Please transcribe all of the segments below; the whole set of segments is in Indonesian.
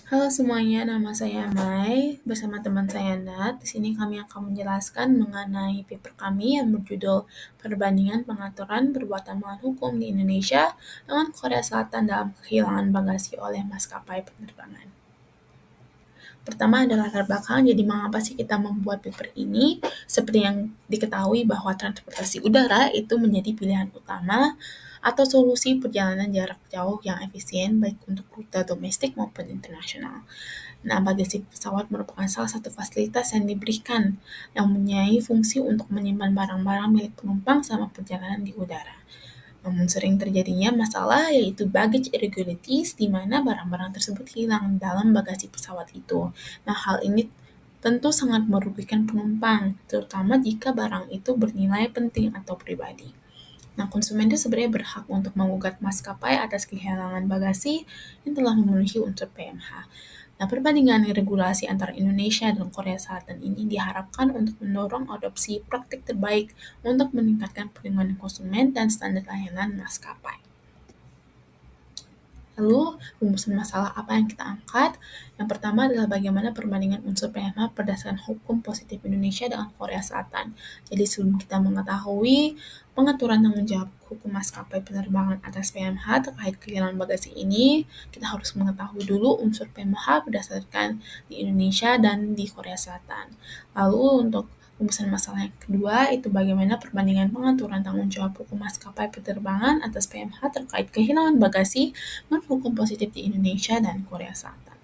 Halo semuanya, nama saya Mai bersama teman saya Nat. Di sini kami akan menjelaskan mengenai paper kami yang berjudul Perbandingan Pengaturan Perbuatan Melawan Hukum di Indonesia dengan Korea Selatan dalam kehilangan bagasi oleh maskapai penerbangan. Pertama adalah latar belakang, jadi mengapa sih kita membuat paper ini? Seperti yang diketahui bahwa transportasi udara itu menjadi pilihan utama atau solusi perjalanan jarak jauh yang efisien baik untuk rute domestik maupun internasional. Nah, bagasi pesawat merupakan salah satu fasilitas yang diberikan yang mempunyai fungsi untuk menyimpan barang-barang milik penumpang selama perjalanan di udara. Namun sering terjadinya masalah yaitu baggage irregularities di mana barang-barang tersebut hilang dalam bagasi pesawat itu. Nah, hal ini tentu sangat merugikan penumpang, terutama jika barang itu bernilai penting atau pribadi. Nah, konsumen itu sebenarnya berhak untuk menggugat maskapai atas kehilangan bagasi yang telah memenuhi unsur PMH. Nah, perbandingan regulasi antara Indonesia dan Korea Selatan ini diharapkan untuk mendorong adopsi praktik terbaik untuk meningkatkan perlindungan konsumen dan standar layanan maskapai. Lalu, rumusan masalah apa yang kita angkat? Yang pertama adalah bagaimana perbandingan unsur PMH berdasarkan hukum positif Indonesia dengan Korea Selatan. Jadi sebelum kita mengetahui pengaturan tanggung jawab hukum maskapai penerbangan atas PMH terkait kehilangan bagasi ini, kita harus mengetahui dulu unsur PMH berdasarkan di Indonesia dan di Korea Selatan. Lalu untuk rumusan masalah yang kedua itu bagaimana perbandingan pengaturan tanggung jawab hukum maskapai penerbangan atas PMH terkait kehilangan bagasi menurut hukum positif di Indonesia dan Korea Selatan.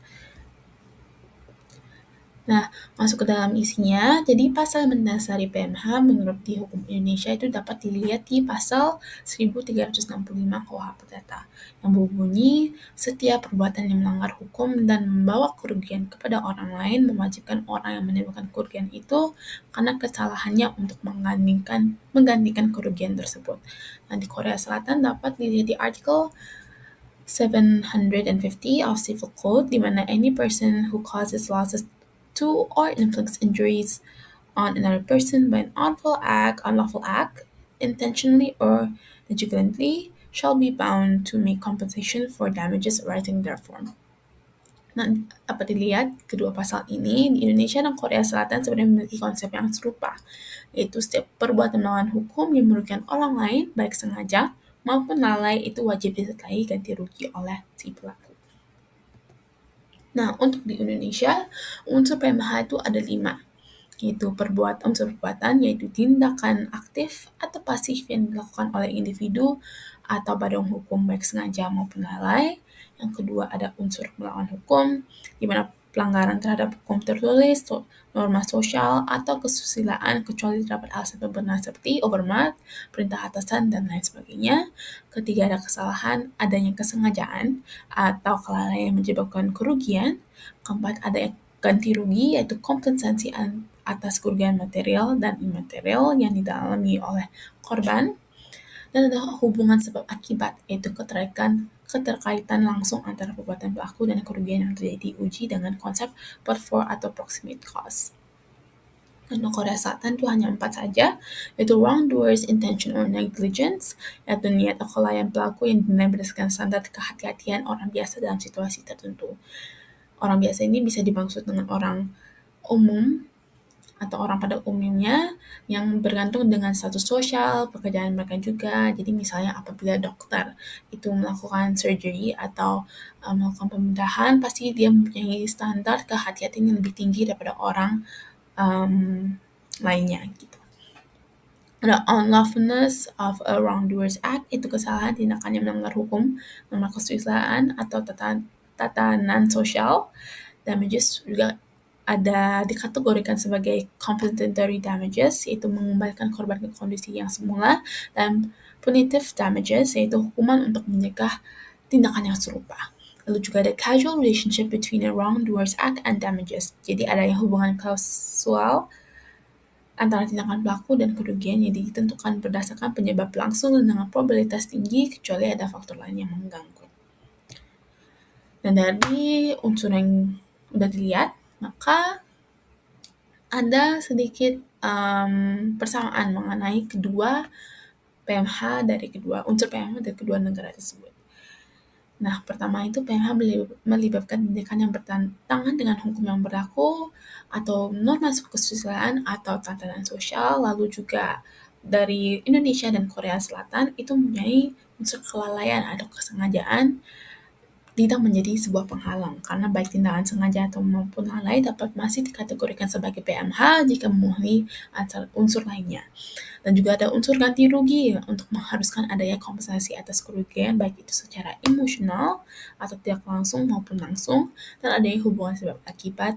Nah, masuk ke dalam isinya, jadi pasal mendasari PMH menurut di hukum Indonesia itu dapat dilihat di pasal 1365 KUH Perdata, yang berbunyi setiap perbuatan yang melanggar hukum dan membawa kerugian kepada orang lain mewajibkan orang yang menimbulkan kerugian itu karena kesalahannya untuk menggantikan kerugian tersebut. Nah, di Korea Selatan dapat dilihat di artikel 750 of Civil Code, di mana any person who causes losses to or inflicts injuries on another person by an unlawful act, intentionally or negligently, shall be bound to make compensation for damages arising therefrom. Nah, dapat dilihat kedua pasal ini di Indonesia dan Korea Selatan sebenarnya memiliki konsep yang serupa, yaitu setiap perbuatan melawan hukum yang merugikan orang lain, baik sengaja maupun lalai, itu wajib disertai ganti rugi oleh si pelaku. Nah, untuk di Indonesia, unsur PMH itu ada 5, yaitu unsur perbuatan, yaitu tindakan aktif atau pasif yang dilakukan oleh individu atau badan hukum baik sengaja maupun lalai. Yang kedua ada unsur melawan hukum, di mana pelanggaran terhadap hukum tertulis, norma sosial, atau kesusilaan kecuali terdapat alasan benar seperti overmark, perintah atasan, dan lain sebagainya. Ketiga ada kesalahan, adanya kesengajaan, atau kelalaian yang menyebabkan kerugian. Keempat ada ganti rugi, yaitu kompensasi atas kerugian material dan imaterial yang didalami oleh korban. Dan ada hubungan sebab akibat, yaitu keterkaitan langsung antara perbuatan pelaku dan kerugian yang terjadi diuji dengan konsep but for atau proximate cause. Untuk Korea Selatan itu hanya 4 saja, yaitu wrongdoer's intention or negligence, yaitu niat atau kelalaian pelaku yang dinilai berdasarkan standar kehati-hatian orang biasa dalam situasi tertentu. Orang biasa ini bisa dimaksud dengan orang umum atau orang pada umumnya yang bergantung dengan status sosial, pekerjaan mereka juga. Jadi misalnya apabila dokter itu melakukan surgery atau melakukan pembedahan, pasti dia mempunyai standar kehati-hatian yang lebih tinggi daripada orang lainnya gitu. The unlawfulness of a wrongdoer's act itu kesalahan tindakan yang melanggar hukum, norma kesusilaan atau tatanan sosial. Damages juga ada dikategorikan sebagai compensatory damages, yaitu mengembalikan korban ke kondisi yang semula, dan punitive damages, yaitu hukuman untuk mencegah tindakan yang serupa. Lalu juga ada causal relationship between a wrongdoer's act and damages. Jadi ada yang hubungan kausal antara tindakan pelaku dan kerugian yang ditentukan berdasarkan penyebab langsung dengan probabilitas tinggi kecuali ada faktor lain yang mengganggu. Dan dari unsur yang udah dilihat, maka ada sedikit persamaan mengenai kedua PMH dari kedua unsur PMH dari kedua negara tersebut. Nah, pertama itu PMH melibatkan tindakan yang bertentangan dengan hukum yang berlaku atau norma kesusilaan atau tatanan sosial, lalu juga dari Indonesia dan Korea Selatan itu mempunyai unsur kelalaian atau kesengajaan tidak menjadi sebuah penghalang karena baik tindakan sengaja atau maupun lalai dapat masih dikategorikan sebagai PMH jika memenuhi unsur lainnya. Dan juga ada unsur ganti rugi untuk mengharuskan adanya kompensasi atas kerugian baik itu secara emosional atau tidak langsung maupun langsung dan adanya hubungan sebab akibat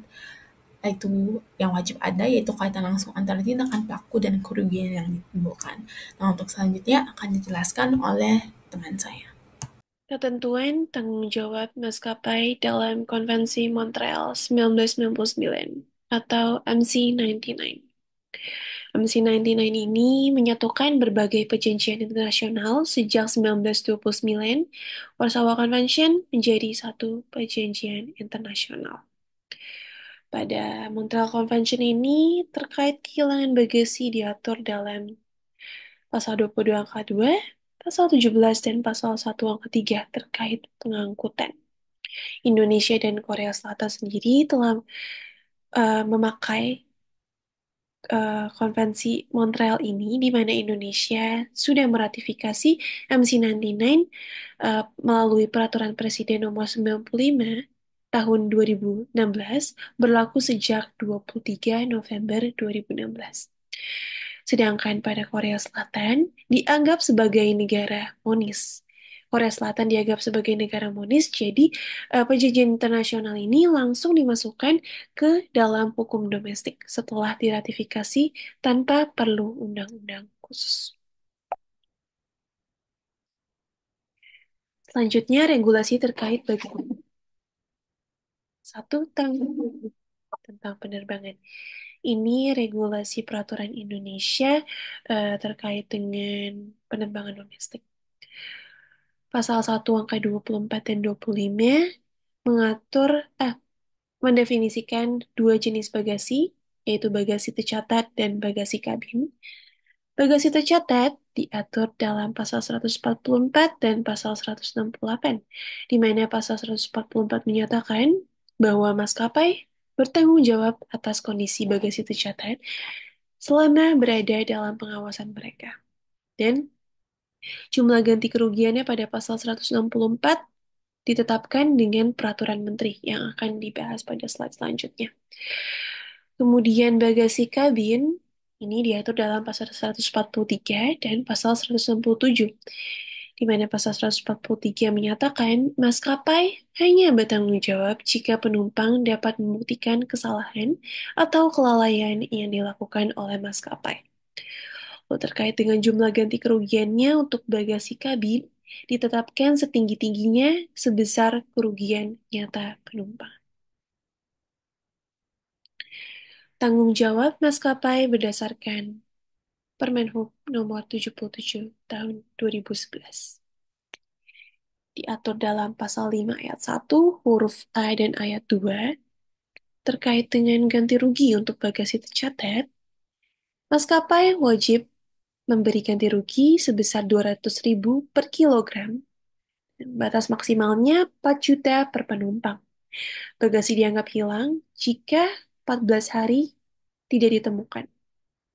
itu yang wajib ada yaitu kaitan langsung antara tindakan pelaku dan kerugian yang ditimbulkan. Nah, untuk selanjutnya akan dijelaskan oleh teman saya. Ketentuan tanggung jawab maskapai dalam Konvensi Montreal 1999 atau MC99. MC99 ini menyatukan berbagai perjanjian internasional sejak 1929. Warsawa Convention menjadi satu perjanjian internasional. Pada Montreal Convention ini terkait kehilangan bagasi diatur dalam pasal 22 angka 2, pasal 17 dan pasal 1 angka 3 terkait pengangkutan. Indonesia dan Korea Selatan sendiri telah memakai konvensi Montreal ini, di mana Indonesia sudah meratifikasi MC99 melalui Peraturan Presiden Nomor 95 tahun 2016 berlaku sejak 23 November 2016. Sedangkan pada Korea Selatan dianggap sebagai negara monis. Korea Selatan dianggap sebagai negara monis, jadi perjanjian internasional ini langsung dimasukkan ke dalam hukum domestik setelah diratifikasi tanpa perlu undang-undang khusus. Selanjutnya, regulasi terkait bagaimana satu tentang penerbangan. Ini regulasi peraturan Indonesia terkait dengan penerbangan domestik. Pasal 1 angka 24 dan 25 mengatur mendefinisikan dua jenis bagasi, yaitu bagasi tercatat dan bagasi kabin. Bagasi tercatat diatur dalam pasal 144 dan pasal 168, di mana pasal 144 menyatakan bahwa maskapai bertanggung jawab atas kondisi bagasi tercatat selama berada dalam pengawasan mereka. Dan jumlah ganti kerugiannya pada pasal 164 ditetapkan dengan peraturan menteri yang akan dibahas pada slide selanjutnya. Kemudian bagasi kabin ini diatur dalam pasal 143 dan pasal 167, di mana pasal 143 menyatakan maskapai hanya bertanggung jawab jika penumpang dapat membuktikan kesalahan atau kelalaian yang dilakukan oleh maskapai. Lalu terkait dengan jumlah ganti kerugiannya untuk bagasi kabin, ditetapkan setinggi-tingginya sebesar kerugian nyata penumpang. Tanggung jawab maskapai berdasarkan Permen Hub Nomor 77 Tahun 2011. Diatur dalam pasal 5 ayat 1, huruf A dan ayat 2, terkait dengan ganti rugi untuk bagasi tercatat, maskapai wajib memberi ganti rugi sebesar 200.000 per kilogram. Batas maksimalnya 4 juta per penumpang. Bagasi dianggap hilang jika 14 hari tidak ditemukan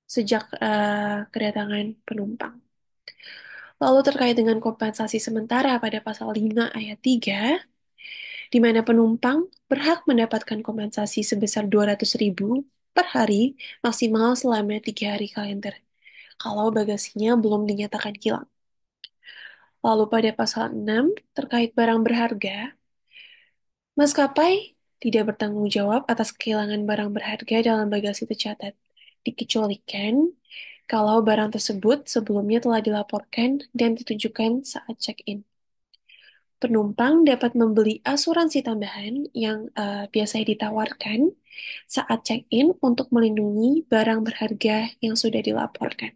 sejak kedatangan penumpang. Lalu terkait dengan kompensasi sementara pada pasal 5 ayat 3, di mana penumpang berhak mendapatkan kompensasi sebesar 200.000 per hari maksimal selama 3 hari kalender, kalau bagasinya belum dinyatakan hilang. Lalu pada pasal 6, terkait barang berharga, maskapai tidak bertanggung jawab atas kehilangan barang berharga dalam bagasi tercatat, dikecualikan kalau barang tersebut sebelumnya telah dilaporkan dan ditunjukkan saat check-in. Penumpang dapat membeli asuransi tambahan yang biasanya ditawarkan saat check-in untuk melindungi barang berharga yang sudah dilaporkan.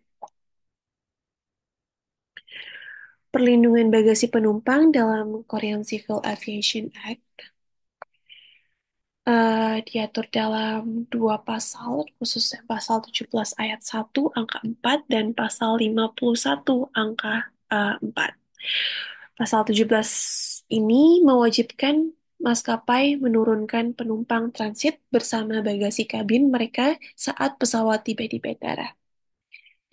Perlindungan bagasi penumpang dalam Korean Civil Aviation Act diatur dalam dua pasal, khususnya pasal 17 ayat 1 angka 4 dan pasal 51 angka 4. Pasal 17 ini mewajibkan maskapai menurunkan penumpang transit bersama bagasi kabin mereka saat pesawat tiba di bandara.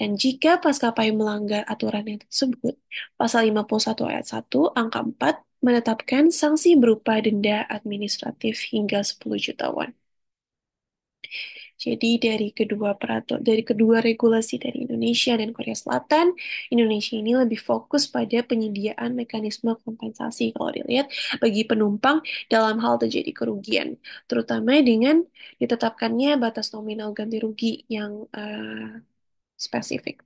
Dan jika maskapai melanggar aturan yang tersebut, pasal 51 ayat 1 angka 4 menetapkan sanksi berupa denda administratif hingga 10 juta won. Jadi dari kedua regulasi dari Indonesia dan Korea Selatan, Indonesia ini lebih fokus pada penyediaan mekanisme kompensasi kalau dilihat bagi penumpang dalam hal terjadi kerugian, terutama dengan ditetapkannya batas nominal ganti rugi yang spesifik.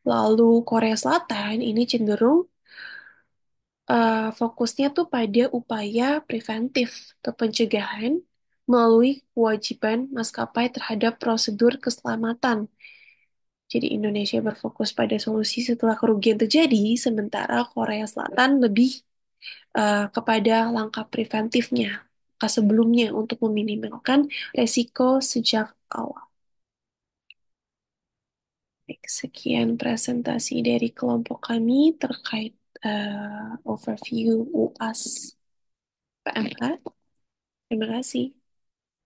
Lalu Korea Selatan ini cenderung fokusnya tuh pada upaya preventif atau pencegahan melalui kewajiban maskapai terhadap prosedur keselamatan. Jadi Indonesia berfokus pada solusi setelah kerugian terjadi, sementara Korea Selatan lebih kepada langkah preventifnya, langkah sebelumnya untuk meminimalkan resiko sejak awal. Baik, sekian presentasi dari kelompok kami terkait overview UAS PMK. Terima kasih.